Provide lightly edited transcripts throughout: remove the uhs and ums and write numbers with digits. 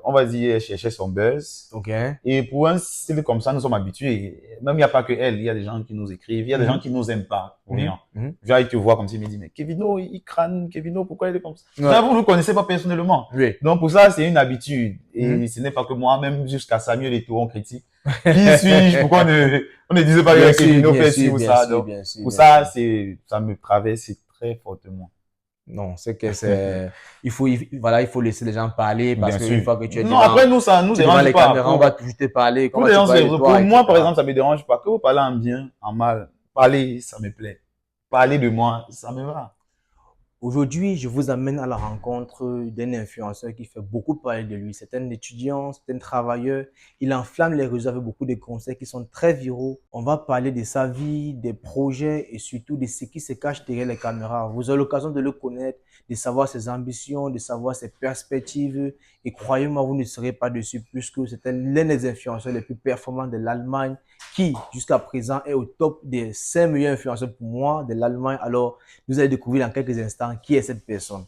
on va dire, elle cherchait son buzz. Ok. Et pour un style comme ça, nous sommes habitués. Même il n'y a pas que elle, il y a des gens qui nous écrivent, il y a des gens Mhm, qui nous aiment pas, pour mhm, rien. mhm. Genre, ils te voient comme ça, ils me disent, mais Kevino, il crâne, Kevino, pourquoi il est comme ça? Ouais. Genre, vous ne le connaissez pas personnellement. Oui. Donc, pour ça, c'est une habitude. Mhm. Et ce n'est pas que moi, même jusqu'à Samuel Eto'o, on critique. Qui suis-je? Pourquoi on ne disait pas Bien que sûr, Kevino bien fait ci sûr, ou bien ça? sûr, Donc, bien sûr, pour bien sûr. ça, ça me traverse très fortement. Non, c'est que c'est, voilà, il faut laisser les gens parler parce Bien qu'une sûr. fois que Non, après, nous, ça nous tu es devant dérange les pas. caméras, on va toujours te parler, Pour comment les tu gens, parles de pour toi, moi, par etc. exemple, ça me dérange pas. Que vous parlez en bien, en mal. Parler, ça me plaît. Parler de moi, ça me va. Aujourd'hui, je vous amène à la rencontre d'un influenceur qui fait beaucoup parler de lui. C'est un étudiant, c'est un travailleur. Il enflamme les réseaux avec beaucoup de conseils qui sont très viraux. On va parler de sa vie, des projets et surtout de ce qui se cache derrière les caméras. Vous aurez l'occasion de le connaître, de savoir ses ambitions, de savoir ses perspectives. Et croyez-moi, vous ne serez pas dessus puisque c'est l'un des influenceurs les plus performants de l'Allemagne qui, jusqu'à présent, est au top des 5 meilleurs influenceurs pour moi de l'Allemagne. Alors, vous allez découvrir dans quelques instants qui est cette personne.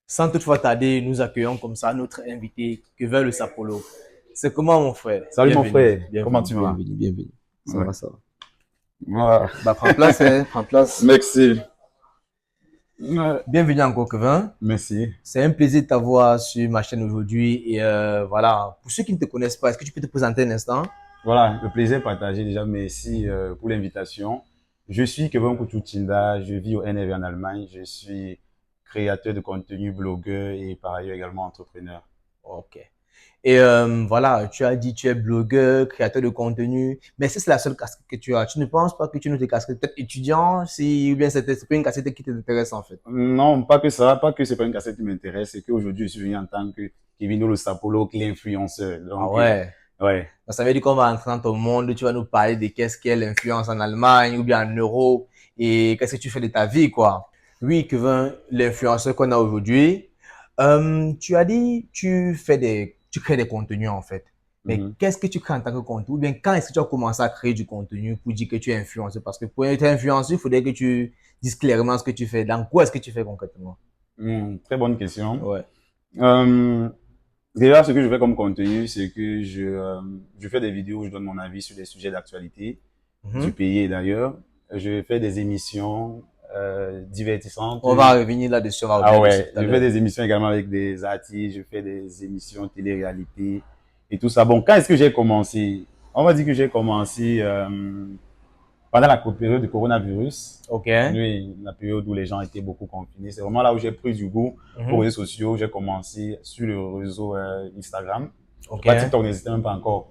Sans toutefois tarder, nous accueillons comme ça notre invité, Kevin Le Sapolo. C'est comment mon frère? Salut mon Bienvenue, frère, comment bienvenue, tu vas? bienvenue, bienvenue. Ça Ouais. va, ça va. Voilà. Bah, prends place, hein, prends place. Merci. Ouais. Bienvenue encore, Kevin. Merci. C'est un plaisir de t'avoir sur ma chaîne aujourd'hui. Et voilà, pour ceux qui ne te connaissent pas, est-ce que tu peux te présenter un instant? Voilà, le plaisir partagé déjà. Merci pour l'invitation. Je suis Kevin Kututinda, je vis au NRV en Allemagne. Je suis créateur de contenu, blogueur et par ailleurs également entrepreneur. Ok. Et voilà, tu as dit tu es blogueur, créateur de contenu, mais si c'est la seule casquette que tu as, tu ne penses pas que tu as une autre casquette, peut-être étudiant, si, ou bien c'est pas une casquette qui t'intéresse en fait. Non, pas que ça, pas que c'est pas une cassette qui m'intéresse, c'est qu'aujourd'hui je suis venu en tant que Kevin Lo Sapolo, l'influenceur. Ah Donc, ouais. ouais. Donc, ça veut dire qu'on va entrer dans ton monde, tu vas nous parler de qu'est-ce qu'est l'influence en Allemagne ou bien en Europe et qu'est-ce que tu fais de ta vie, quoi. Oui, Kevin, l'influenceur qu'on a aujourd'hui, tu as dit tu crées des contenus en fait. Mais Mhm. qu'est-ce que tu crées en tant que contenu? Ou bien quand est-ce que tu as commencé à créer du contenu pour dire que tu es influenceur? Parce que pour être influenceur, il faudrait que tu dises clairement ce que tu fais. Dans quoi est-ce que tu fais concrètement? Très bonne question. Ouais. Euh, Déjà, ce que je fais comme contenu, c'est que je fais des vidéos où je donne mon avis sur des sujets d'actualité du Mhm. pays et d'ailleurs. Je fais des émissions divertissantes. On va revenir là-dessus, on va Ah revenir là-dessus ouais, tout à je fais l'heure. des émissions également avec des artistes, je fais des émissions télé-réalité et tout ça. Bon, quand est-ce que j'ai commencé? On va dire que j'ai commencé pendant la période du coronavirus. Ok. Oui, la période où les gens étaient beaucoup confinés. C'est vraiment là où j'ai pris du goût aux Mhm. réseaux sociaux. J'ai commencé sur le réseau Instagram. Je Ok. crois que TikTok n'existait même pas encore.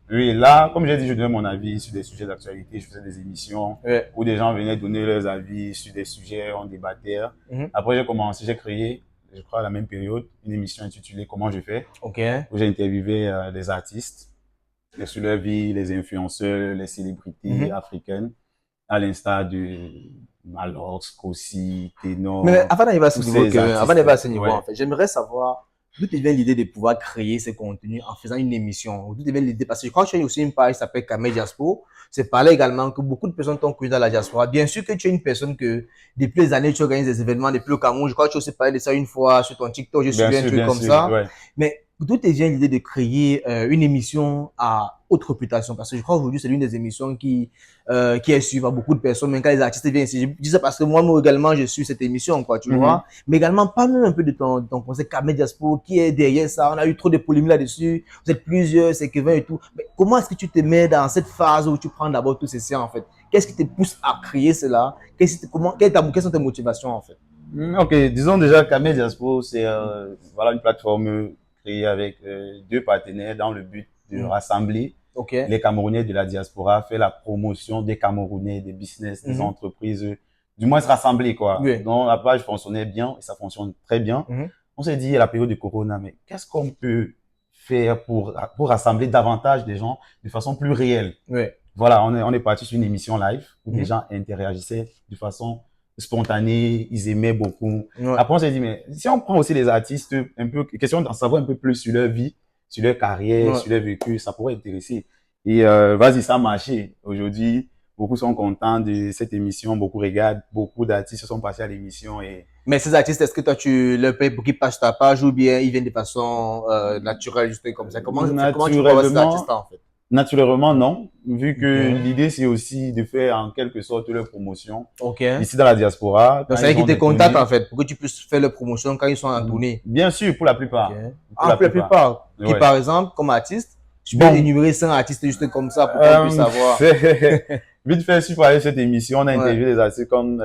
Oui, là, comme j'ai dit, je donnais mon avis sur des sujets d'actualité. Je faisais des émissions Ouais. où des gens venaient donner leurs avis sur des sujets, on débattait. Mhm. Après, j'ai créé, je crois à la même période, une émission intitulée Comment je fais, Ok. où j'ai interviewé des artistes sur leur vie, les influenceurs, les célébrités Mhm. africaines, à l'instar de Malox, Kossi, Mais Ténor, avant d'arriver à ce tous niveau, ces que, avant artistes. d'arriver à ce niveau, en Ouais. fait, j'aimerais savoir d'où te vient l'idée de pouvoir créer ces contenus en faisant une émission. D'où te vient l'idée? Parce que je crois que tu as aussi une page qui s'appelle Kamé Diaspo. C'est parler également que beaucoup de personnes t'ont connu dans la diaspora. Bien sûr que tu es une personne que, depuis les années, tu organises des événements depuis le Cameroun. Je crois que tu as aussi parlé de ça une fois sur ton TikTok. J'ai suivi un truc Bien comme sûr, ça. ouais. Mais d'où te vient l'idée de créer une émission à haute réputation? Parce que je crois qu'aujourd'hui, c'est l'une des émissions qui est suivie par beaucoup de personnes. Même quand les artistes viennent ici, je dis ça parce que moi également, je suis cette émission, quoi, tu Mhm. vois. Mais également, parle-nous un peu de ton concept Kamé Diaspo, qui est derrière ça. On a eu trop de polémiques là-dessus. Vous êtes plusieurs, c'est Kevin et tout. Mais comment est-ce que tu te mets dans cette phase où tu prends d'abord tout ceci, en fait? Qu'est-ce qui te pousse à créer cela? Quelles sont tes motivations, en fait? Ok, disons déjà Camel Diaspo, c'est voilà une plateforme créée avec deux partenaires dans le but de Mm. rassembler OK. les Camerounais de la diaspora, faire la promotion des Camerounais, des business, des Mhm. entreprises, du moins se rassembler quoi. Oui. Donc la page fonctionnait bien et ça fonctionne très bien. Mhm. On s'est dit à la période de Corona, mais qu'est-ce qu'on peut faire pour rassembler davantage des gens de façon plus réelle? Oui. Voilà, on est parti sur une émission live où des Mhm. gens interagissaient de façon spontanée, ils aimaient beaucoup. Ouais. Après, on s'est dit, mais si on prend aussi les artistes, un peu, question d'en savoir un peu plus sur leur vie, sur leur carrière, Ouais. sur leur vécu, ça pourrait intéresser. Et vas-y, ça a marché. Aujourd'hui, beaucoup sont contents de cette émission, beaucoup regardent, beaucoup d'artistes se sont passés à l'émission et Mais ces artistes, est-ce que toi, tu leur payes pour qu'ils passent ta page ou bien ils viennent de façon naturelle, juste comme ça? Comment tu vois ces Naturellement, artistes-là, en fait? naturellement, non. Vu que Ok. l'idée, c'est aussi de faire en quelque sorte leur promotion. Ok. Ici, dans la diaspora, Donc, quand ça veut ils dire ont qu'ils te des contactent, en tournées, fait, pour que tu puisses faire leur promotion quand ils sont en tournée. bien sûr, pour la Ok. plupart. Pour Ah, la pour la plupart. plupart, qui, Ouais. par exemple, comme artiste, je peux Bon, énumérer 5 artistes juste comme ça pour qu'on puisse savoir. vite fait, si vous parlez de cette émission, on a Ouais. interviewé des artistes comme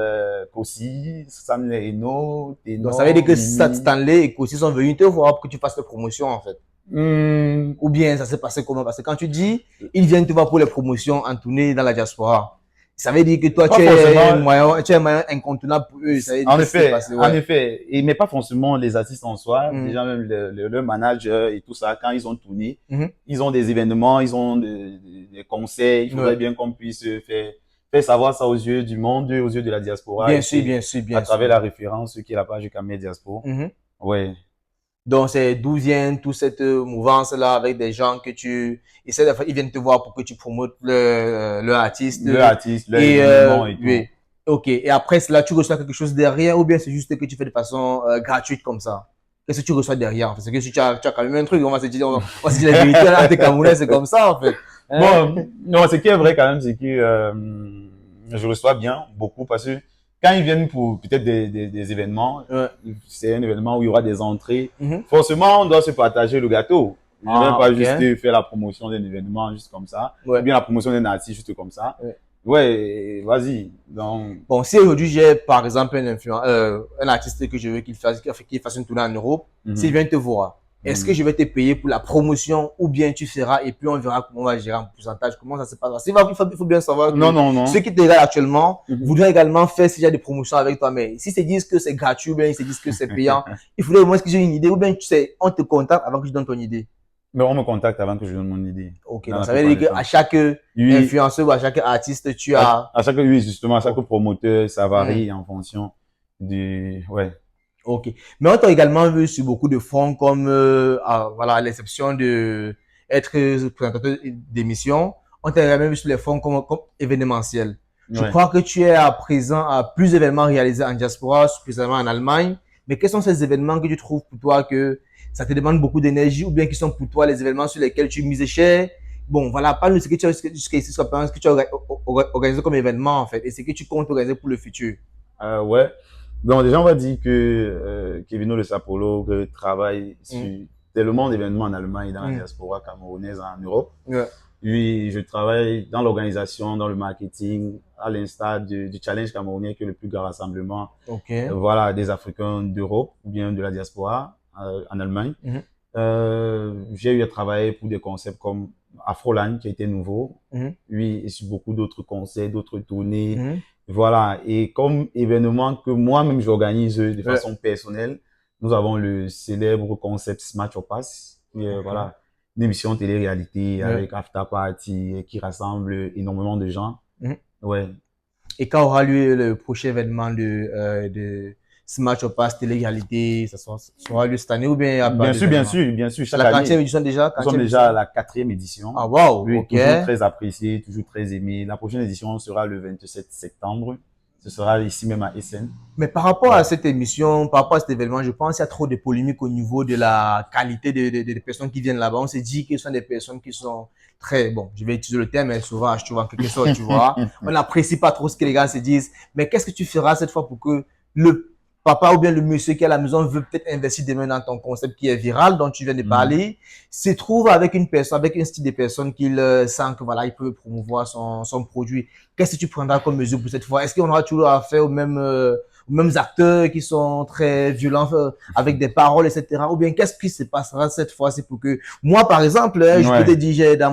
Kossi, Sam Eno, Donc, ça veut dire Ténor, que Mimi. Stanley et Kossi sont venus te voir pour que tu fasses leur promotion, en fait. Hmm, Ou bien ça s'est passé comment? Parce que quand tu dis, ils viennent te voir pour les promotions en tournée dans la diaspora, ça veut dire que toi, pas forcément, tu es un moyen incontournable pour eux. Ça veut dire en que c'est effet, passé, en ouais. effet, et mais pas forcément les artistes en soi, Mhm. déjà même le manager et tout ça, quand ils ont tourné, Mhm. ils ont des événements, ils ont des conseils, il faudrait Ouais. bien qu'on puisse faire savoir ça aux yeux du monde, aux yeux de la diaspora, Bien et sûr, c'est bien sûr, à bien travers sûr. la référence qui est la page Camé Diaspora. Mhm. Ouais. Donc, c'est d'où vient toute cette mouvance-là avec des gens que tu essaies de faire, ils viennent te voir pour que tu promotes leur artiste. Leur artiste, leur Et, événement et tout. oui. Ok. Et après cela, tu reçois quelque chose derrière ou bien c'est juste que tu fais de façon gratuite comme ça? Qu'est-ce que tu reçois derrière? Parce que si tu as quand même un truc, on va se dire la vérité, là, t'es Camerounais, c'est comme ça, en fait. Hein? Bon, non, ce qui est vrai quand même, c'est que je reçois bien beaucoup parce que quand ils viennent pour peut-être des événements, Ouais. c'est un événement où il y aura des entrées. Mhm. Forcément, on doit se partager le gâteau. Je ne vais Ah, pas ok. juste faire la promotion d'un événement juste comme ça, ou Ouais. bien la promotion d'un artiste juste comme ça. Ouais. Ouais, vas-y. Donc, Bon, si aujourd'hui j'ai par exemple un artiste que je veux qu'il fasse une tournée en Europe, s'il mhm, vient te voir, est-ce que mhm. je vais te payer pour la promotion ou bien tu feras et puis on verra comment on va gérer en pourcentage, comment ça se passe. Il faut bien savoir Non, que non, non. ceux qui te regardent actuellement Mhm. voudraient également faire s'il y a des promotions avec toi, mais si se disent que c'est gratuit ou bien ils se disent que c'est payant, il faudrait au moins que j'ai une idée ou bien tu sais, on te contacte avant que je donne ton idée. Mais on me contacte avant que je donne mon idée, Ok, dans donc la ça veut plupart dire du qu'à temps. chaque Oui, influenceur ou à chaque artiste, tu as... à chaque, oui, justement, à chaque Oh, promoteur, ça hmm. varie en fonction du, ouais. Ok. Mais on t'a également vu sur beaucoup de fonds comme, voilà, à l'exception de être présentateur d'émissions, on t'a également vu sur les fonds comme événementiel. Je Ouais. crois que tu es à présent à plus d'événements réalisés en diaspora, spécialement en Allemagne. Mais quels sont ces événements que tu trouves pour toi que ça te demande beaucoup d'énergie ou bien qui sont pour toi les événements sur lesquels tu mises cher? Bon, voilà, parle de ce que tu as jusqu'ici, ce que tu as organisé comme événement, en fait, et ce que tu comptes organiser pour le futur. Ouais. Donc, déjà, on va dire que Kevino le sapologue travaille Mm, sur tellement d'événements en Allemagne et dans la mm, diaspora camerounaise en Europe. ouais, Oui, je travaille dans l'organisation, dans le marketing, à l'instar du Challenge camerounais qui est le plus grand rassemblement, ok. voilà, des Africains d'Europe ou bien de la diaspora en Allemagne. Mhm, J'ai eu à travailler pour des concepts comme Afroland qui a été nouveau, mhm. oui, et sur beaucoup d'autres concerts, d'autres tournées. Mhm. Voilà. Et comme événement que moi-même j'organise de Ouais. façon personnelle, nous avons le célèbre concept Smash or Pass, qui est, Ok. voilà, une émission télé-réalité Ouais. avec After Party qui rassemble énormément de gens. Mhm. Ouais. Et quand aura lieu le prochain événement de Smash or Pass télé-réalité, ça sera lieu cette année ou bien il n'y a pas Bien sûr, bien d'événement? sûr, bien sûr, C'est chaque la 40e année. édition déjà? Nous sommes 40e déjà à édition? la quatrième édition. Ah, waouh, Oui, ok. toujours très apprécié, toujours très aimé. La prochaine édition sera le 27 septembre. Ce sera ici même à Essen. Mais par rapport à Ouais. cette émission, par rapport à cet événement, je pense qu'il y a trop de polémiques au niveau de la qualité des personnes qui viennent là-bas. On se dit que ce sont des personnes qui sont très, bon, je vais utiliser le terme, mais souvent, tu vois, en quelque sorte, tu vois. On n'apprécie pas trop ce que les gars se disent. Mais qu'est-ce que tu feras cette fois pour que le papa ou bien le monsieur qui est à la maison veut peut-être investir demain dans ton concept qui est viral, dont tu viens de Mhm. parler, se trouve avec une personne, avec un style de personne qu'il sent que voilà, il peut promouvoir son produit. Qu'est-ce que tu prendras comme mesure pour cette fois? Est-ce qu'on aura toujours affaire aux mêmes acteurs qui sont très violents avec des paroles, etc. Ou bien qu'est-ce qui se passera cette fois-ci pour que moi, par exemple, je peux te Ouais. dire, j'ai dans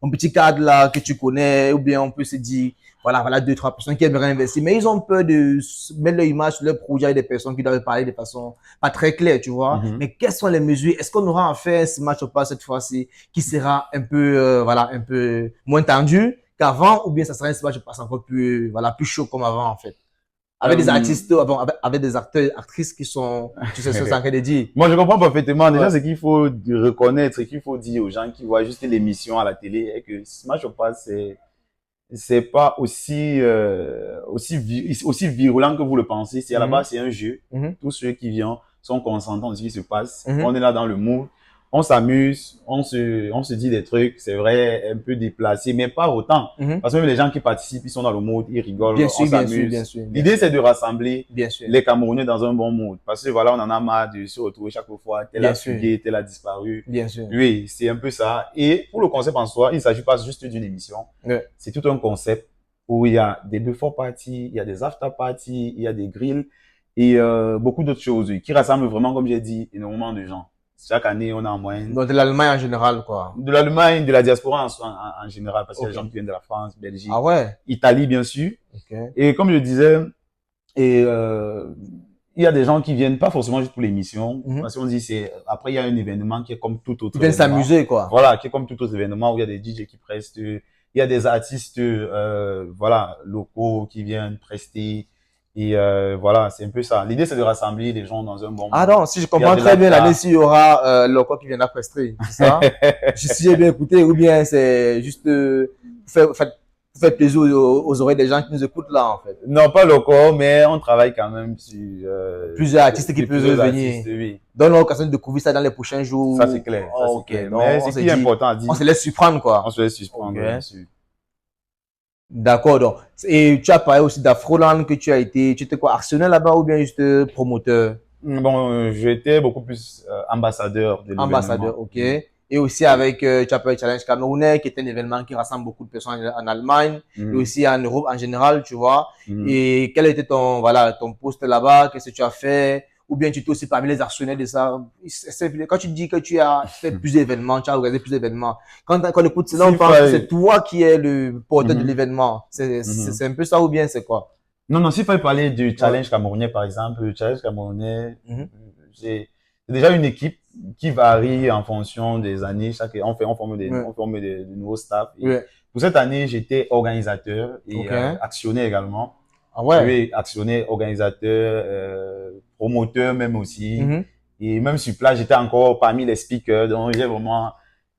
mon petit cadre là que tu connais, ou bien on peut se dire, voilà, deux, trois personnes qui aimeraient investir, mais ils ont peur de mettre leur image sur leur projet avec des personnes qui doivent parler de façon pas très claire, tu vois. Mhm. Mais quelles sont les mesures? Est-ce qu'on aura à faire ce match ou pas cette fois-ci qui sera un peu, voilà, un peu moins tendu qu'avant, ou bien ça sera un match passe encore plus, voilà, plus chaud comme avant, en fait? Avec des Euh, artistes, bon, avec des acteurs, actrices qui sont, tu sais ce que c'est en train de dire. Moi, je comprends parfaitement. Ouais. Déjà, ce qu'il faut reconnaître, ce qu'il faut dire aux gens qui voient juste l'émission à la télé, est que Smash or Pass, c'est pas aussi virulent que vous le pensez. C'est à la Mhm. base, c'est un jeu. Mhm. Tous ceux qui viennent sont consentants de ce qui se passe. Mhm. On est là dans le mood. On s'amuse, on se dit des trucs, c'est vrai, un peu déplacés, mais pas autant. Mhm. Parce que même les gens qui participent, ils sont dans le mood, ils rigolent, Bien on sûr, bien sûr, bien s'amuse. sûr, bien L'idée, sûr, c'est de rassembler bien sûr, les Camerounais dans un bon mood. Parce que voilà, on en a marre de se retrouver chaque fois, tel bien a sûr, fugué, tel a disparu. bien sûr. Oui, c'est un peu ça. Et pour le concept en soi, il ne s'agit pas juste d'une émission. Ouais. C'est tout un concept où il y a des before parties, il y a des after parties, il y a des grilles et beaucoup d'autres choses qui rassemblent vraiment, comme j'ai dit, énormément de gens. Chaque année, on a en moyenne Donc, de l'Allemagne en général, quoi. de l'Allemagne, de la diaspora en général, parce qu'il y a des gens Ok. qui viennent de la France, Belgique, Ah ouais? Italie, bien sûr. Ok. Et comme je disais, et, il y a des gens qui viennent pas forcément juste pour l'émission, Mhm. parce qu'on dit après il y a un événement qui est comme tout Ils autre viennent événement. s'amuser, quoi. Voilà, qui est comme tout autre événement où il y a des DJ qui prestent, il y a des artistes, voilà, locaux qui viennent prester. Et voilà, c'est un peu ça. L'idée, c'est de rassembler les gens dans un bon Ah mood. non, si je Il y a comprends de très bien, l'année, l'after. s'il y aura Loco qui viendra prester, c'est ça? Si j'ai bien écouté, ou bien c'est juste pour faire plaisir aux oreilles des gens qui nous écoutent là, en fait. Non, pas locaux, mais on travaille quand même sur Plusieurs artistes qui peuvent plusieurs artistes, venir. oui. Donne l'occasion de découvrir ça dans les prochains Ça, c'est jours. clair, ça, Oh, c'est ok, clair. Mais donc ce on se qui est dit, important à on dire, se laisse surprendre, on quoi. se laisse Ok. suspendre, bien sûr. D'accord, donc. Et tu as parlé aussi d'Afroland que tu étais quoi, actionnaire là-bas ou bien juste promoteur? Bon, j'étais beaucoup plus ambassadeur de l'événement. Ambassadeur, ok. Oui. Et aussi Et- avec tu as parlé Challenge Camerounais, qui est un événement qui rassemble beaucoup de personnes en Allemagne et Mhm, aussi en Europe en général, tu vois. mhm. Et quel était ton poste là-bas? Qu'est-ce que tu as fait? Ou bien tu étais aussi parmi les actionnaires de ça. Quand tu dis que tu as fait plus d'événements, tu as organisé plus d'événements. Quand on écoute cela, on S'il pense que c'est fallait, toi qui es le porteur de mhm, l'événement. mhm. C'est un peu ça ou bien c'est quoi? Non, non, s'il fallait parler du Ouais. challenge camerounais, par exemple, le challenge camerounais, Mhm. c'est déjà une équipe qui varie en fonction des années. Ouais. On forme des nouveaux staffs. Et Ouais. pour cette année, j'étais organisateur et Ok. actionnaire également. Ah ouais. Oui, actionnaire, organisateur, promoteur même aussi. Mhm. Et même sur place, j'étais encore parmi les speakers. Donc, j'ai vraiment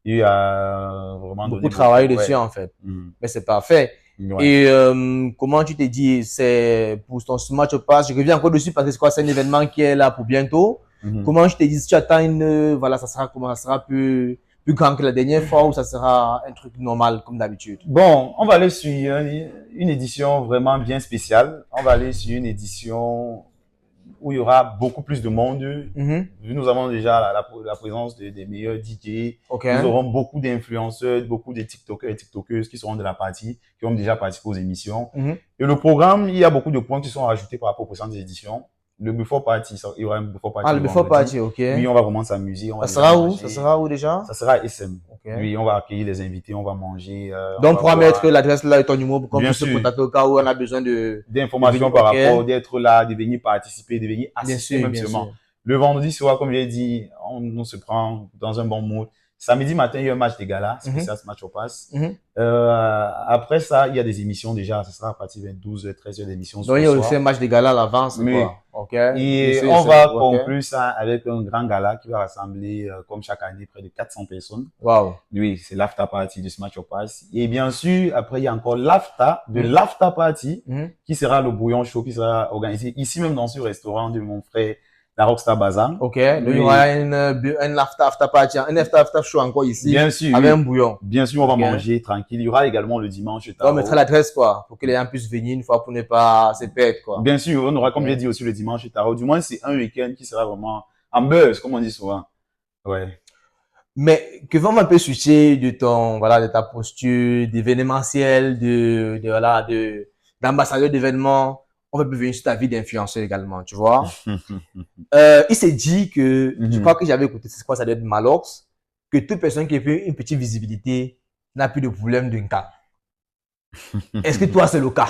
eu à vraiment Beaucoup donner travaillé beaucoup. dessus Ouais. en fait. Mm. Mais c'est parfait. Ouais. Et comment tu t'es dit, c'est pour ton match pass, je reviens encore dessus parce que c'est quoi, c'est un événement qui est là pour bientôt. Mhm. Comment tu t'es dit, si tu attends voilà, ça sera comment, ça sera plus grand que la dernière fois ou ça sera un truc normal comme d'habitude? Bon, on va aller sur une édition vraiment bien spéciale. On va aller sur une édition où il y aura beaucoup plus de monde. Mhm. Nous avons déjà la présence des meilleurs DJ. Ok. Nous aurons beaucoup d'influenceurs, beaucoup de TikTokers et TikTokeuses qui seront de la partie, qui ont déjà participé aux émissions. Mhm. Et le programme, il y a beaucoup de points qui sont rajoutés par rapport aux précédentes éditions. Le before party, il y aura un before Ah, party le le before vendredi. party, ok. Oui, on va vraiment s'amuser, on va Ça déjà sera où? Ça manger. sera où déjà? Ça sera à SM. Ok. Oui, on va accueillir les invités, on va manger, on Donc, on va pourra mettre boire. l'adresse là et ton numéro pour qu'on Bien puisse se sûr, contacter au cas où on a besoin de d'informations venir. par Ok. rapport, d'être là, de venir participer, de venir Bien assister sûr, même bien seulement. sûr. Le vendredi soir, comme j'ai dit, on se prend dans un bon mood. Samedi matin, il y a un match de gala, Mhm. spécial match au pass. Mhm. Après ça, il y a des émissions déjà, ce sera à partir de 12h, 13h d'émissions Donc, le il y a aussi un soir. match de gala à l'avance, Mais, quoi. OK. Et et on c'est, va OK. conclure ça avec un grand gala qui va rassembler, comme chaque année, près de 400 personnes. Waouh. Oui, c'est l'after party de ce match au pass. Et bien sûr, après, il y a encore Mhm. l'after party, Mhm. qui sera le bouillon chaud qui sera organisé ici même dans ce restaurant de mon frère, la Rockstar Bazar. OK. Donc, il y aura Oui, un after party, un after show encore ici, bien sûr, avec un oui. bouillon. Bien sûr, on va OK. manger tranquille. Il y aura également le dimanche Donc, on mettra tarot. l'adresse, quoi, pour que les gens puissent venir une fois pour ne pas se perdre, quoi. Bien sûr, on aura, OK. comme j'ai dit aussi, le dimanche tarot. Du moins, c'est un week-end qui sera vraiment en buzz, comme on dit souvent. Ouais. Mais que va un peu switcher de voilà, de ta posture d'événementiel, voilà, d'ambassadeur d'événements. On va venir sur ta vie d'influenceur également, tu vois. Il s'est dit que, je crois Mhm. que j'avais écouté, c'est quoi, ça doit être Malox, que toute personne qui a fait une petite visibilité n'a plus de problème d'un cas. Est-ce que toi, c'est le cas?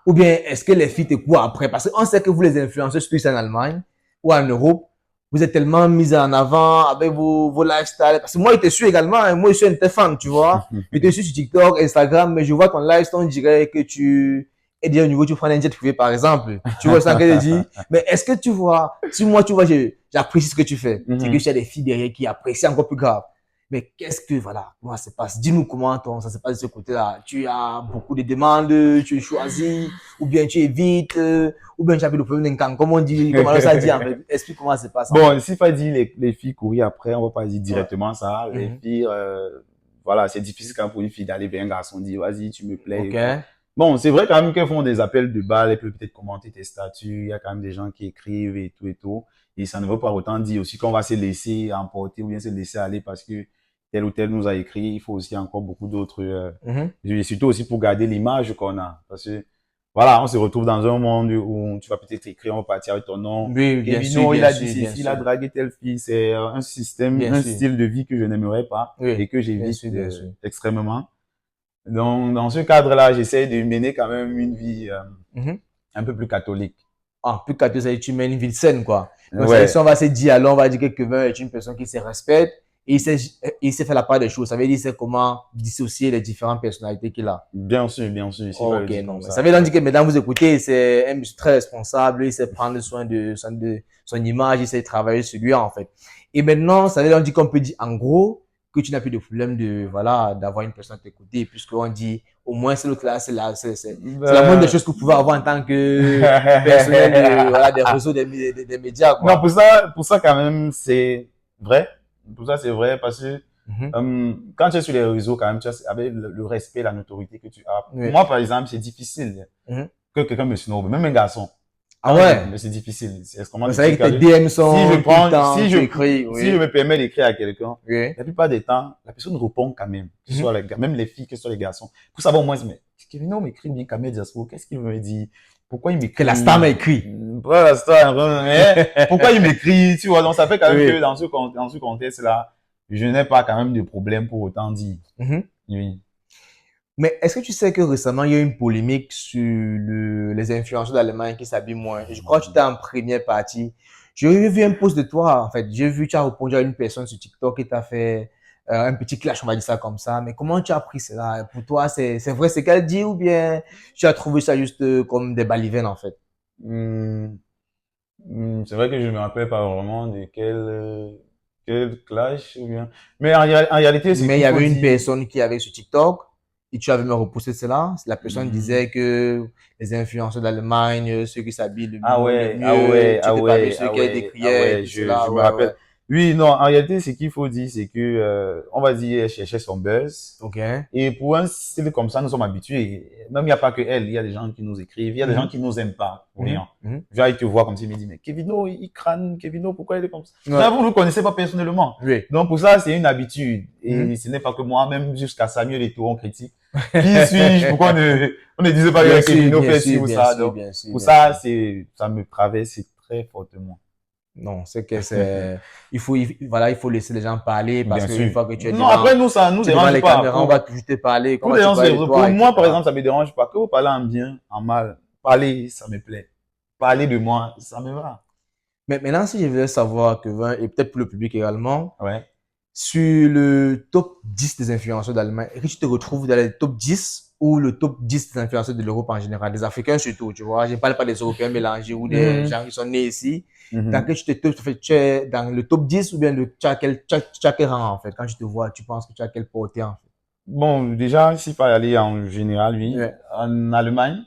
Ou bien, est-ce que les filles te courent après? Parce qu'on sait que vous, les influenceurs, plus en Allemagne ou en Europe, vous êtes tellement mis en avant avec vos lifestyles. Parce que moi, je te suis également, hein. Moi, je suis un de tes fans, tu vois. Je te suis sur TikTok, Instagram, mais je vois ton lifestyle, on dirait que tu es déjà au niveau, tu prends un jet privé, par exemple. Tu vois ça que je dis. Mais est-ce que tu vois, si moi, tu vois, j'apprécie ce que tu fais. C'est que Mhm. tu as des filles derrière qui apprécient encore plus grave. Mais qu'est-ce que, voilà, comment ça se passe? Dis-nous comment ça se passe de ce côté-là. Tu as beaucoup de demandes, tu es choisi, ou bien tu évites, ou bien tu as vu le problème d'un camp, comme on dit, comme alors ça dit, en fait. Explique comment ça se passe, en fait. Bon, s'il faut dire les filles courir après, on va pas dire Ouais. directement ça. Les Mhm. filles, voilà, c'est difficile quand même pour une fille d'aller vers un garçon dire, vas-y, tu me plais Ok. et tout. Bon, c'est vrai quand même qu'elles font des appels de balle, elles peuvent peut-être commenter tes statuts, il y a quand même des gens qui écrivent et tout et tout. Et ça ne veut pas autant dire aussi qu'on va se laisser emporter ou bien se laisser aller parce que tel ou tel nous a écrit. Il faut aussi encore beaucoup d'autres, Mhm. et surtout aussi pour garder l'image qu'on a. Parce que, voilà, on se retrouve dans un monde où tu vas peut-être écrire, on va partir avec ton nom. Oui, bien sûr, Kevino, il bien a dit sûr, bien ceci, il a sûr. dragué telle fille. C'est un système, Bien un sûr. style de vie que je n'aimerais pas Oui, et que bien j'évite sûr, bien sûr. extrêmement. Donc, dans ce cadre-là, j'essaie de mener quand même une vie Mhm. un peu plus catholique. Ah, plus qu'à deux, ça veut dire tu mènes une vie saine, quoi. Donc, ça veut dire, si Ouais, on va se dire, alors, on va dire que quelqu'un est une personne qui se respecte et il sait faire la part des choses. Ça veut dire, il sait comment dissocier les différentes personnalités qu'il a. bien sûr, ici, il va le Ok, dire non, comme mais ça ça. veut Ouais. dire que maintenant vous écoutez, c'est un monsieur très responsable, il sait prendre soin de son image, il sait travailler sur lui, en fait. Et maintenant, ça veut dire qu'on peut dire, en gros, que tu n'as plus de problème de, voilà, d'avoir une personne à tes côtés, puisqu'on dit, au moins, c'est l'autre là, c'est la moindre des Euh... choses que vous pouvez avoir en tant que personnel de, voilà, des réseaux, des médias, Non, quoi. pour ça quand même, c'est vrai. Pour ça, c'est vrai parce que Mhm. quand tu es sur les réseaux, quand même, tu as, avec le respect, la notoriété que tu as. Oui. Moi, par exemple, c'est difficile Mhm. que quelqu'un me snobe, même un garçon. Ah ouais. C'est difficile. C'est extrêmement Donc, ça veut difficile. dire que tes DM Si je sont tout le prends, temps, tu écris, si je oui. me permets d'écrire à quelqu'un, Oui. la plupart des temps, la personne répond quand même. Que ce Mhm. soit les gars, même les filles, que ce soit les garçons. Pour savoir au moins, mais, Kevin, m'écrit bien Kamel Diaspo. Qu'est-ce qu'il me dit? Pourquoi il Que la star m'écrit? m'a écrit. Voilà, la star, mais pourquoi il m'écrit? Tu vois, donc ça fait quand même que Oui. dans ce contexte-là, je n'ai pas quand même de problème pour autant dire. Mhm. Oui. Mais est-ce que tu sais que récemment, il y a eu une polémique sur les influenceurs d'Allemagne qui s'habillent moins? Et je crois que tu étais en première partie. J'ai vu un post de toi, en fait. J'ai vu, tu as répondu à une personne sur TikTok qui t'a fait un petit clash, on va dire ça comme ça. Mais comment tu as pris cela? Pour toi, c'est vrai ce qu'elle dit ou bien tu as trouvé ça juste comme des balivernes, en fait? Hum, c'est vrai que je me rappelle pas vraiment de quel clash ou bien. Mais en réalité, c'est Mais il qu'il y faut avait une dire. personne qui avait sur TikTok et tu avais me reposté cela. La personne hum, disait que les influenceurs d'Allemagne, ceux qui s'habillent Ah le ouais, ah mieux, ouais, tu ah étais parmi ouais, ceux ah qui ouais, ah décriaient et ouais, tout je cela. me Ouais, rappelle. ouais. Oui, non, en réalité, ce qu'il faut dire, c'est que, on va dire, elle cherchait son buzz. Ok. Et pour un style comme ça, nous sommes habitués. Même il n'y a pas que elle, il y a des gens qui nous écrivent, il y a des gens Mhm, qui nous aiment pas, pour mhm, rien. mhm. Genre, ils te voient comme s'ils me disent, mais Kevino, il crâne, Kevino, pourquoi il est comme ça? Ouais. Mais vous ne le connaissez pas personnellement. Oui. Donc, pour ça, c'est une habitude. Mhm. Et ce n'est pas que moi, même jusqu'à Samuel Eto'o, on critique. Qui suis-je? Pourquoi on ne disait pas Bien que sûr, Kevino bien fait ci sûr, ou bien ça? sûr, Donc, bien sûr, pour bien sûr. ça, ça me traverse très fortement. Non, c'est que c'est, voilà, il faut laisser les gens parler parce Bien qu'une sûr. fois que Non, après, nous, ça nous tu es devant dérange les pas. caméras, on va toujours te parler, Pour comment les tu gens, parles de pour toi, moi, par etc. exemple, ça me dérange pas. Que vous parlez en bien, en mal. Parler, ça me plaît. Parler de moi, ça me va. Mais maintenant, si je veux savoir, Kevin, et peut-être pour le public également, Ouais. sur le top 10 des influenceurs d'Allemagne, est-ce que tu te retrouves dans le top 10 ou le top 10 des influenceurs de l'Europe en général, des Africains surtout, tu vois? Je ne parle pas des Européens mélangés ou des Mhm. gens qui sont nés ici. Dans Mhm. quel tu es dans le top 10 ou bien tu as quel rang en fait? Quand tu te vois, tu penses que tu as quel portée en fait? Bon, déjà, si pas aller en général, oui. Ouais. En Allemagne,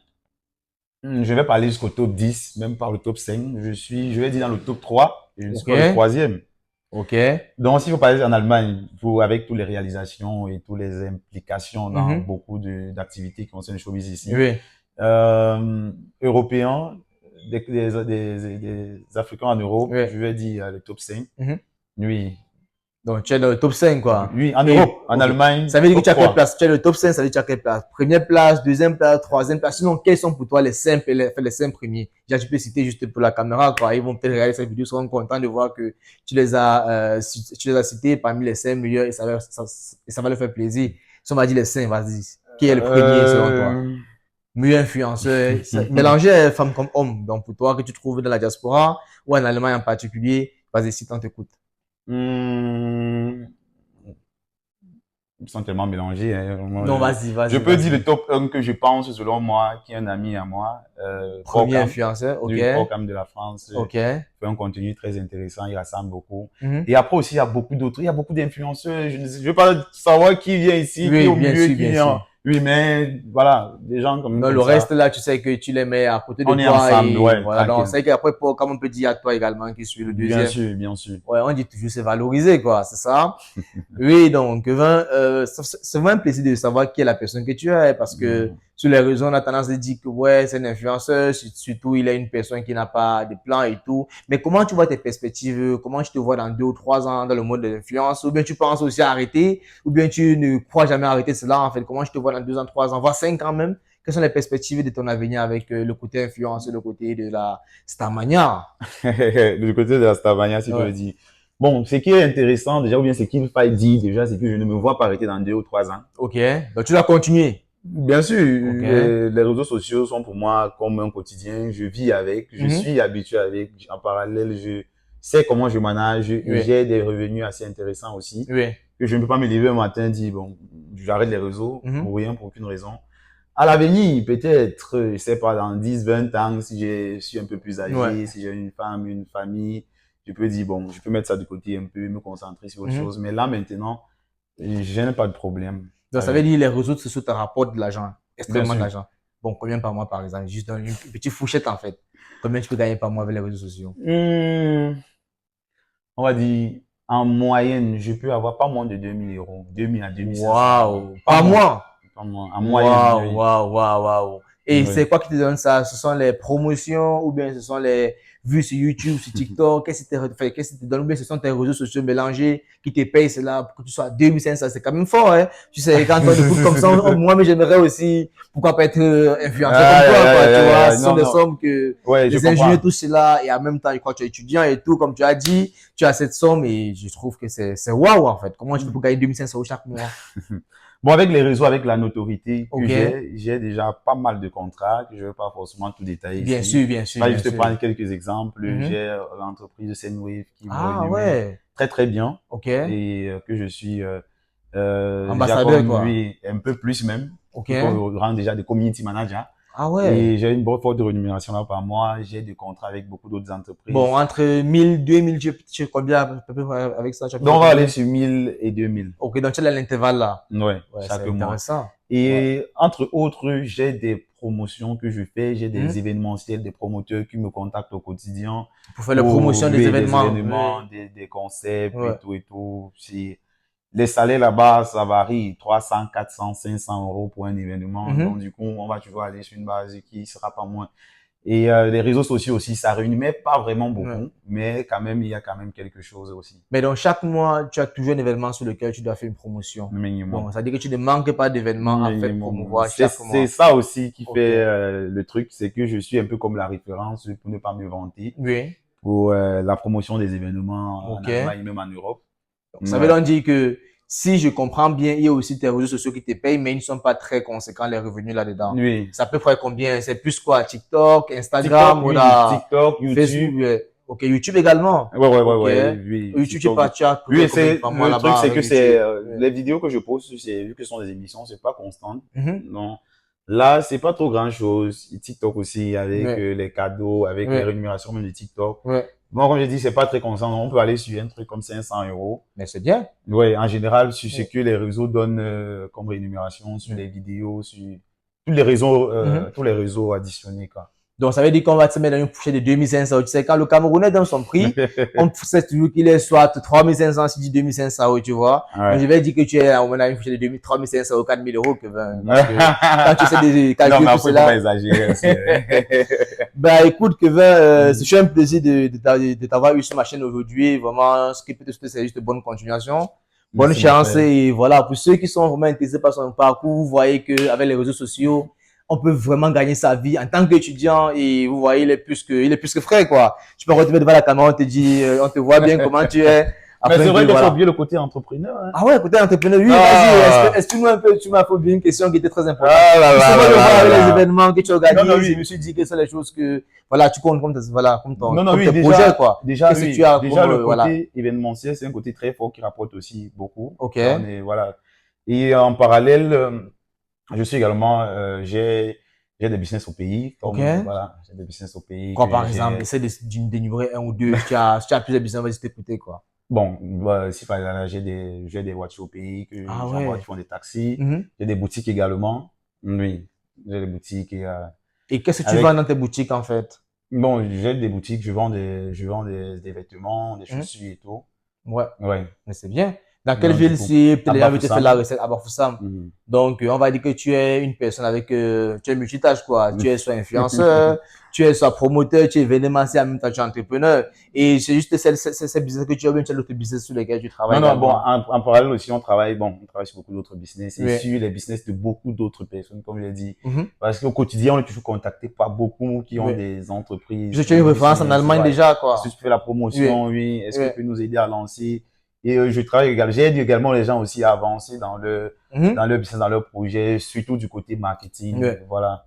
je vais pas aller jusqu'au top 10, même pas le top 5. Je vais dire dans le top 3. Et je ne suis Ok, pas le troisième. ok. Donc, s'il faut parler en Allemagne, avec toutes les réalisations et toutes les implications dans Mhm. beaucoup d'activités qui concernent le showbiz ici, Oui, euh, européens, des Africains en Europe, oui. je vais dire le top 5. Mhm. Oui. Donc, tu es dans le top 5 quoi. Oui, en Et, Europe, en ok. Allemagne, Ça veut dire que top tu as quelle 3. place? Tu es le top 5, ça veut dire que tu as quelle place? Première place, deuxième place, troisième place. Sinon, quels sont pour toi les 5, les 5 premiers? Déjà, tu peux citer juste pour la caméra, quoi. Ils vont peut-être regarder cette vidéo, ils seront contents de voir que tu les as cités parmi les 5 meilleurs et ça va leur faire plaisir. Si on va dire les 5, vas-y. Qui est le premier selon toi? Euh... Meilleur influenceur, mélanger femmes comme hommes. Donc, pour toi, que tu trouves dans la diaspora ou en Allemagne en particulier, vas-y, si t'en t'écoutes. hmm, Ils sont tellement mélangés. Hein. Moi, Non, vas-y, je vas-y, peux dire vas-y. le top 1 que je pense, selon moi, qui est un ami à moi, Premier Porcam, influenceur, ok, du Porcam de la France, ok. fait un contenu très intéressant, il rassemble beaucoup. Mhm. Et après aussi, il y a beaucoup d'autres, il y a beaucoup d'influenceurs. Je veux pas savoir qui vient ici, qui est Oui, au milieu, qui bien vient. sûr. Oui, mais voilà, des gens Donc, comme le reste, ça. là, tu sais que tu les mets à côté de On est toi ensemble, et ouais, voilà. Donc, tranquille. c'est qu'après, comme on peut dire à toi également, qui suis le Bien deuxième. sûr, bien sûr. Ouais, on dit toujours c'est valorisé, quoi, c'est ça? Oui, donc, c'est vraiment un plaisir de savoir qui est la personne que tu es, parce que Mm. sur les réseaux, on a tendance à dire que ouais, c'est un influenceur, surtout il est une personne qui n'a pas de plan et tout. Mais comment tu vois tes perspectives? Comment tu te vois dans 2 ou 3 ans dans le monde de l'influence? Ou bien tu penses aussi arrêter? Ou bien tu ne crois jamais arrêter cela, en fait? Comment tu te vois dans 2 ans, 3 ans, voire 5 ans même? Quelles sont les perspectives de ton avenir avec le côté influence, le côté de la Starmania? Du côté de la Stavania, si je veux Ouais. dire. Bon, ce qui est intéressant déjà, ou bien ce qu'il faille dire déjà, c'est que je ne me vois pas arrêter dans 2 ou 3 ans. Ok. Donc tu dois continuer. Bien sûr, Ok. les réseaux sociaux sont pour moi comme un quotidien. Je vis avec, je Mhm. suis habitué avec. En parallèle, je sais comment je manage et Oui. j'ai des revenus assez intéressants aussi. Oui. Que je ne peux pas me lever un matin et dire, bon, j'arrête les réseaux Mhm. pour rien, pour aucune raison. À l'avenir, peut-être, je sais pas, dans 10, 20 ans, si je suis un peu plus Ouais. âgé, si j'ai une femme, une famille, je peux dire, bon, je peux mettre ça de côté un peu, me concentrer sur autre Mhm. chose. Mais là, maintenant, je n'ai pas de problème Donc, ça veut avec. dire les réseaux sociaux te rapportent de l'argent, Bien extrêmement sûr. d'argent. Bon, combien par mois, par exemple? Juste dans une petite fourchette, en fait. Combien tu peux gagner par mois avec les réseaux sociaux? On va dire, en moyenne, je peux avoir pas moins de 2 000 euros, 2 000 à 2 500 euros. Waouh! Pas Par moins. mois? Pas moins. En moyenne, Waouh, oui. waouh, waouh, waouh. Et Oui. c'est quoi qui te donne ça? Ce sont les promotions ou bien ce sont les vues sur YouTube, sur TikTok? Qu'est-ce qui te donne? Ou bien ce sont tes réseaux sociaux mélangés qui te payent cela pour que tu sois à 2500? C'est quand même fort, hein? Tu sais, quand on écoute comme ça, moi, mais j'aimerais aussi, pourquoi pas être influenceur comme Aïe, toi, aïe, quoi, aïe, tu aïe, vois? aïe. Ce sont Non, des non. sommes que Ouais, je les ingénieurs comprends. touchent cela et en même temps, je crois que tu es étudiant et tout, comme tu as dit, tu as cette somme et je trouve que c'est waouh, en fait. Comment tu fais pour gagner 2500 euros chaque mois? Bon, avec les réseaux, avec la notoriété que Ok? j'ai déjà pas mal de contrats que je ne vais pas forcément tout détailler Bien ici. sûr, bien Je sûr, vais bien juste sûr. prendre quelques exemples. Mhm. J'ai l'entreprise Sendwave qui me Ah rémunère ouais, très très bien ok. et que je suis déjà Ambassadeur, comme quoi. lui un peu plus même, Ok. qui rend déjà des community managers. Ah ouais. Et j'ai une bonne forte rémunération là par mois. J'ai des contrats avec beaucoup d'autres Bon, entreprises. entre 1000, 2000, tu es combien à peu près avec ça? Tu as à peu près Donc on va aller combien? sur 1000 et 2000. Ok, donc tu es à l'intervalle là. Ouais, Ouais, c'est chaque mois. intéressant. Ouais. Et entre autres, j'ai des promotions que je fais, j'ai des Mhm. événementiels, des promoteurs qui me contactent au quotidien Pour faire la pour promotion des oui, des événements. événements, Oui. des concepts et Ouais. tout et tout. Les salaires là-bas, ça varie 300, 400, 500 euros pour un événement. Mhm. Donc du coup, on va toujours aller sur une base qui sera pas moins. Et les réseaux sociaux aussi, ça réunit, mais pas vraiment Ouais. beaucoup, mais quand même, il y a quand même quelque chose aussi, Mais donc, chaque mois, tu as toujours un événement sur lequel tu dois faire une promotion. minimum. Donc, ça veut dire que tu ne manques pas d'événements à faire Minimum. promouvoir chaque C'est mois. ça aussi qui Ok. fait le truc, c'est que je suis un peu comme la référence pour ne pas me vanter Oui. pour la promotion des événements en Ok. Allemagne, même en Europe. Ça veut Ouais. donc dire que si je comprends bien, il y a aussi tes réseaux sociaux qui te payent, mais ils ne sont pas très conséquents, les revenus là-dedans. Oui. Ça peut faire combien? C'est plus quoi? TikTok, TikTok, Instagram ou oui. là, TikTok, Facebook? YouTube. Ok, YouTube également. Ouais, ouais, ouais, Ok. ouais, oui. YouTube, TikTok. tu as Oui, couvert combien c'est par mois le truc, là-bas c'est avec que c'est YouTube? les vidéos que je poste, c'est vu que ce sont des émissions, c'est pas constant. Mhm. Non. Là, c'est pas trop grand-chose. TikTok aussi, avec Ouais, les cadeaux, avec les ouais, rémunérations même de TikTok. ouais. Bon, comme je dis, c'est pas très constant. On peut aller sur un truc comme 500 euros. Mais c'est bien. Ouais, en général, sur ce Ouais, que les réseaux donnent comme rémunération, sur ouais. les vidéos, sur Mhm. tous les réseaux additionnés, quoi. Donc, ça veut dire qu'on va te mettre dans une fourchette de 2500 euros. Tu sais, quand le Camerounais donne son prix, on sait toujours qu'il est soit 3500, si tu dis 2500 euros, tu vois. Donc, je Ouais. vais dire que tu es on a une fourchette de 2000, 3500 euros, 4000 euros, parce que quand tu essaies de Non, calculer mais tout après, il faut pas cela, exagérer aussi. Hein. bah, écoute, Kevin, c'est un plaisir de t'avoir eu sur ma chaîne aujourd'hui. Vraiment, ce qui peut te souhaiter, c'est juste bonne continuation. Bonne Merci, mon chance frère. et voilà, pour ceux qui sont vraiment intéressés par son parcours, vous voyez qu'avec les réseaux sociaux, on peut vraiment gagner sa vie en tant qu'étudiant et vous voyez, il est plus que frais, quoi. Tu peux retrouver devant la caméra, on te dit, on te voit bien comment tu es, Mais c'est afin que, vrai que tu as voilà. oublié le côté entrepreneur. Hein. Ah ouais, côté entrepreneur, oui, vas-y, Ah, explique-moi un peu, tu m'as posé une question qui était très importante. ah là là Justement, là de voir là là avec les là. événements que tu Non, non, organises, je oui. me suis dit que c'est les choses que, voilà, tu comptes comme, voilà, Non, non, comme oui, tes projets, quoi. déjà, Qu'est-ce que tu oui. as comme, Déjà, le voilà. côté événementiel, c'est un côté très fort qui rapporte aussi beaucoup. Ok. Là, on est, voilà. Et en parallèle, je suis également, j'ai des business au pays, Ok. comme, voilà, j'ai des business au pays Quoi, que par exemple, j'ai. essaie de d'énumérer un ou deux. Si tu as plusieurs business, vas-y t'écouter, quoi. Bon, si par exemple, j'ai des voitures au pays que Ah j'envoie qui ouais. font des taxis, Mhm. j'ai des boutiques également. Oui, j'ai des boutiques et, Et qu'est-ce que tu vends avec, dans tes boutiques, en fait? bon, j'ai des boutiques, je vends des vêtements, des Mhm. chaussures et tout. Ouais. Ouais. Mais c'est bien. Dans quelle Donc, du ville coup, si peut-être à les gens veulent te faire la Bafoussam. recette à Bafoussam? Mhm. Donc, on va dire que tu es une personne avec, tu es multitâche, quoi. Tu es soit influenceur, tu es soit promoteur, tu es événementiel, en même temps tu es entrepreneur. Et c'est juste ces business que tu as, bien tu as d'autres business sur lesquels tu travailles Non, non, bon, également. en parallèle aussi, on travaille sur beaucoup d'autres business et Oui. sur les business de beaucoup d'autres personnes, comme je l'ai dit. Mhm. Parce qu'au quotidien, on est toujours contacté par beaucoup qui ont Oui. des entreprises, Puisque qui tu as ont une des référence en business. Allemagne Ouais. déjà, Est-ce que quoi. tu fais la Oui. promotion? Oui. Est-ce que Oui. tu peux nous aider à lancer? Et je travaille également, j'aide également les gens aussi à avancer Mhm. dans leur business, dans leur projet, surtout du côté Oui. marketing. Voilà.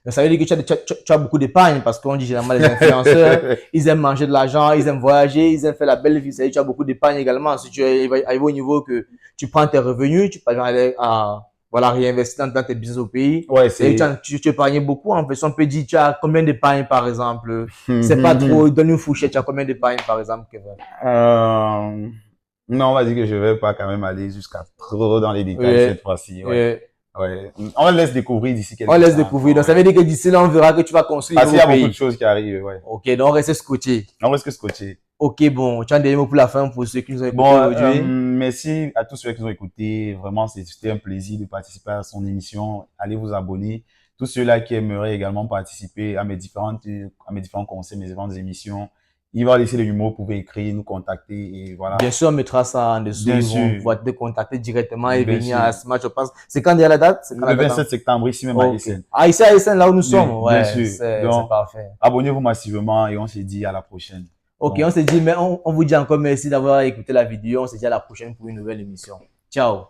Donc, ça veut dire que tu as beaucoup d'épargne parce qu'on dit généralement les influenceurs, ils aiment manger de l'argent, ils aiment voyager, ils aiment faire la belle vie. Ça veut dire que tu as beaucoup d'épargne également. Si tu arrives au niveau que tu prends tes revenus, tu peux aller à voilà, réinvestir dans tes business au pays. Ouais, Ça veut dire c'est, que tu épargnes beaucoup. En fait, si on peut dire, tu as combien d'épargne par exemple? C'est pas trop, donne une fourchette, tu as combien d'épargne par exemple, Kevin? euh, non, on va dire que je vais pas quand même aller jusqu'à trop dans les détails Oui, cette fois-ci. Ouais. oui. Ouais. On laisse découvrir d'ici On quelques laisse temps découvrir. encore. Donc, ça Ouais. veut dire que d'ici là, on verra que tu vas construire Parce un qu'il y nouveau a beaucoup de pays. choses qui arrivent. Ouais. Ok, donc on reste scotché. On reste que scotché. Ok, bon, tu as des mots pour la fin pour ceux qui nous ont écoutés Bon, aujourd'hui. merci à tous ceux qui nous ont écoutés. Vraiment, c'était un plaisir de participer à son émission. Allez vous abonner. Tous ceux-là qui aimeraient également participer à mes différents conseils, mes différentes émissions, il va laisser le numéro, vous pouvez écrire, nous contacter et voilà. Bien sûr, on mettra ça en dessous. Bien Ils vont sûr, pouvoir te contacter directement et bien venir à sûr. ce match. Je pense. C'est quand il y a la date? C'est quand Le la date? 27 septembre, ici même à Ok. Essen. Ah, ici à Essen, là où nous sommes. Oui, bien Ouais, sûr. c'est Donc, parfait. abonnez-vous massivement et on se dit à la prochaine. Ok, Donc, on se dit, mais on vous dit encore merci d'avoir écouté la vidéo. On se dit à la prochaine pour une nouvelle émission. Ciao.